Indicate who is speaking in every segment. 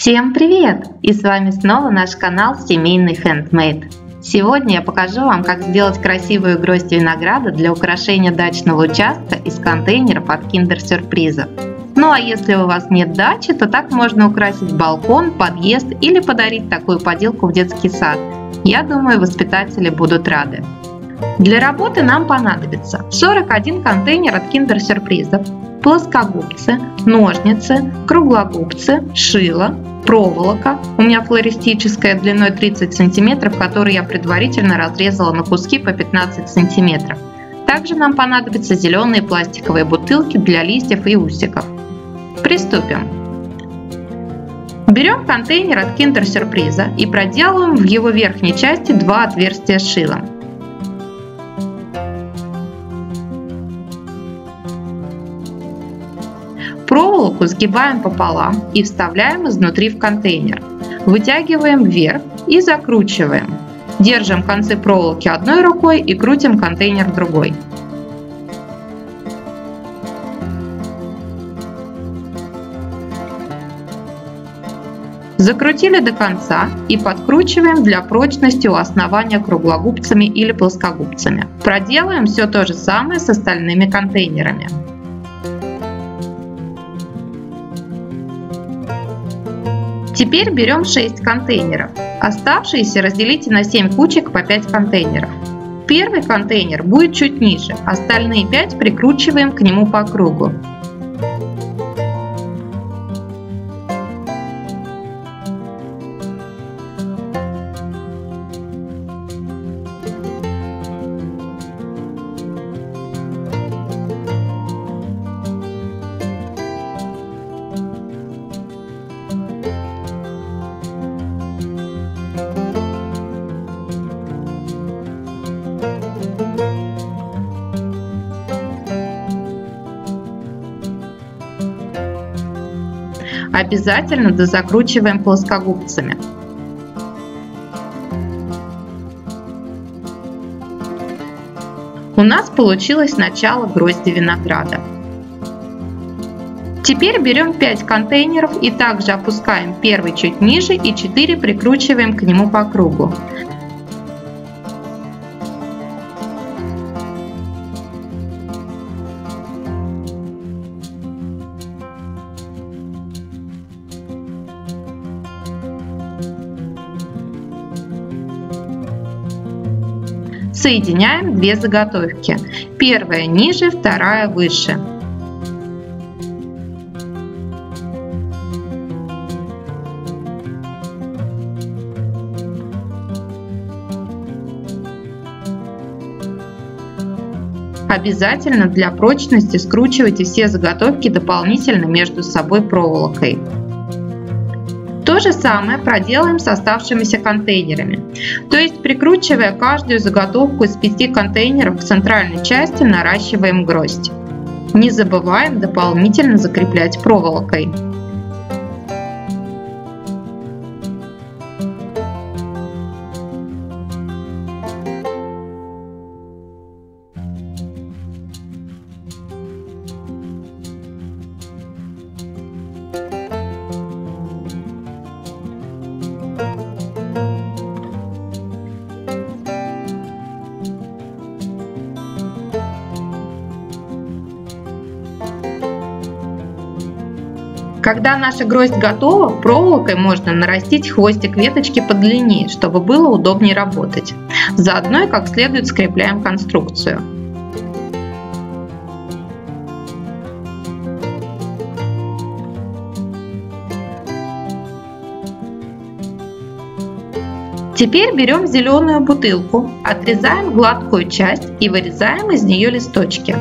Speaker 1: Всем привет! И с вами снова наш канал Семейный Handmade. Сегодня я покажу вам, как сделать красивую гроздь винограда для украшения дачного участка из контейнеров от киндер-сюрпризов. Ну а если у вас нет дачи, то так можно украсить балкон, подъезд или подарить такую поделку в детский сад. Я думаю, воспитатели будут рады. Для работы нам понадобится 41 контейнер от киндер-сюрпризов, плоскогубцы, ножницы, круглогубцы, шило, проволока, у меня флористическая длиной 30 см, которую я предварительно разрезала на куски по 15 см. Также нам понадобятся зеленые пластиковые бутылки для листьев и усиков. Приступим. Берем контейнер от киндер-сюрприза и проделываем в его верхней части два отверстия с шилом. Проволоку сгибаем пополам и вставляем изнутри в контейнер. Вытягиваем вверх и закручиваем. Держим концы проволоки одной рукой и крутим контейнер другой. Закрутили до конца и подкручиваем для прочности у основания круглогубцами или плоскогубцами. Проделаем все то же самое с остальными контейнерами. Теперь берем 6 контейнеров. Оставшиеся разделите на 7 кучек по 5 контейнеров. Первый контейнер будет чуть ниже, остальные 5 прикручиваем к нему по кругу. Обязательно дозакручиваем плоскогубцами. У нас получилось начало грозди винограда. Теперь берем 5 контейнеров и также опускаем первый чуть ниже и 4 прикручиваем к нему по кругу. Соединяем две заготовки. Первая ниже, вторая выше. Обязательно для прочности скручивайте все заготовки дополнительно между собой проволокой. То же самое проделаем с оставшимися контейнерами. То есть, прикручивая каждую заготовку из 5 контейнеров к центральной части, наращиваем гроздь. Не забываем дополнительно закреплять проволокой. Когда наша гроздь готова, проволокой можно нарастить хвостик веточки подлиннее, чтобы было удобнее работать. Заодно и как следует скрепляем конструкцию. Теперь берем зеленую бутылку, отрезаем гладкую часть и вырезаем из нее листочки.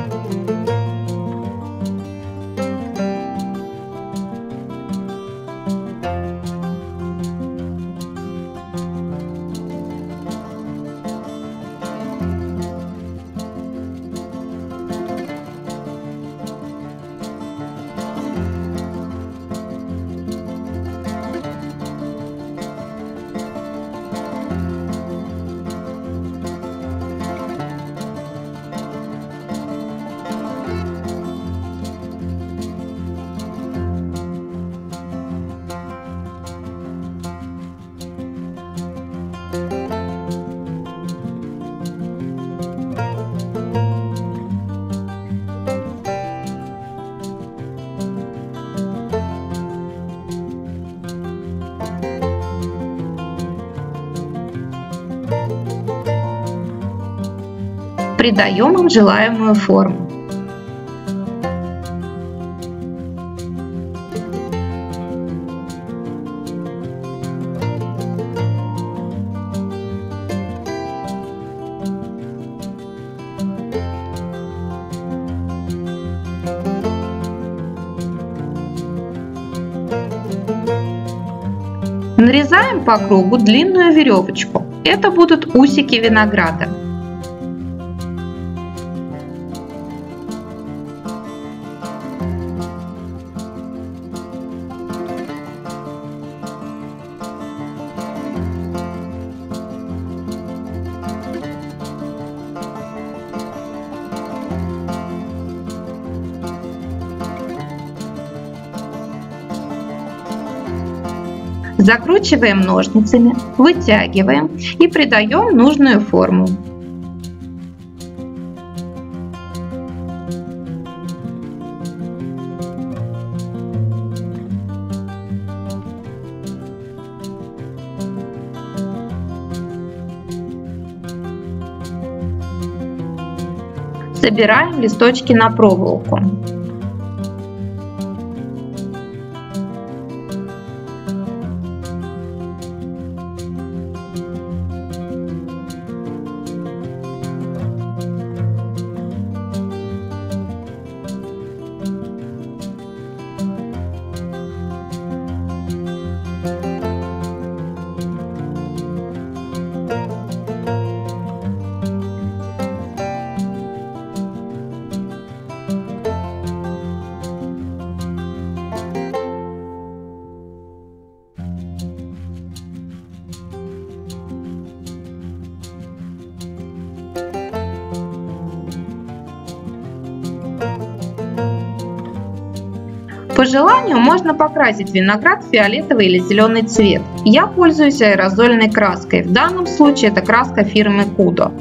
Speaker 1: Придаем им желаемую форму. Нарезаем по кругу длинную веревочку. Это будут усики винограда. Закручиваем ножницами, вытягиваем и придаем нужную форму. Собираем листочки на проволоку. По желанию можно покрасить виноград в фиолетовый или зеленый цвет. Я пользуюсь аэрозольной краской. В данном случае это краска фирмы Кудо.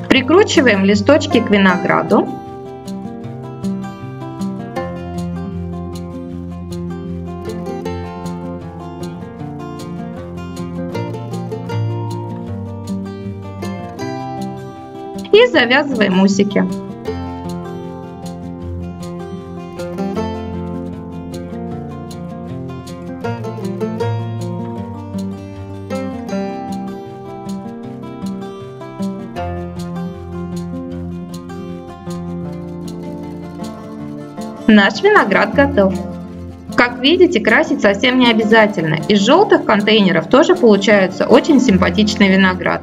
Speaker 1: Прикручиваем листочки к винограду. И завязываем усики. Наш виноград готов. Как видите, красить совсем не обязательно. Из желтых контейнеров тоже получается очень симпатичный виноград.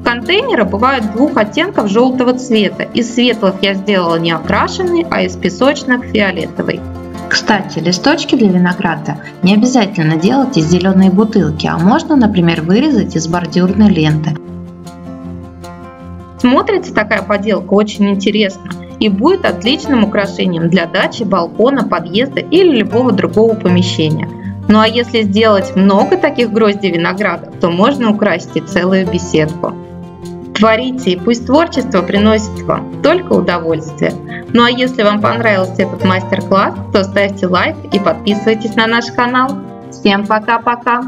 Speaker 1: Контейнеры бывают двух оттенков желтого цвета. Из светлых я сделала не окрашенный, а из песочных фиолетовый.
Speaker 2: Кстати, листочки для винограда не обязательно делать из зеленой бутылки, а можно, например, вырезать из бордюрной ленты.
Speaker 1: Смотрится такая поделка очень интересно и будет отличным украшением для дачи, балкона, подъезда или любого другого помещения. Ну а если сделать много таких гроздей винограда, то можно украсить и целую беседку. Творите, и пусть творчество приносит вам только удовольствие. Ну а если вам понравился этот мастер-класс, то ставьте лайк и подписывайтесь на наш канал. Всем пока-пока!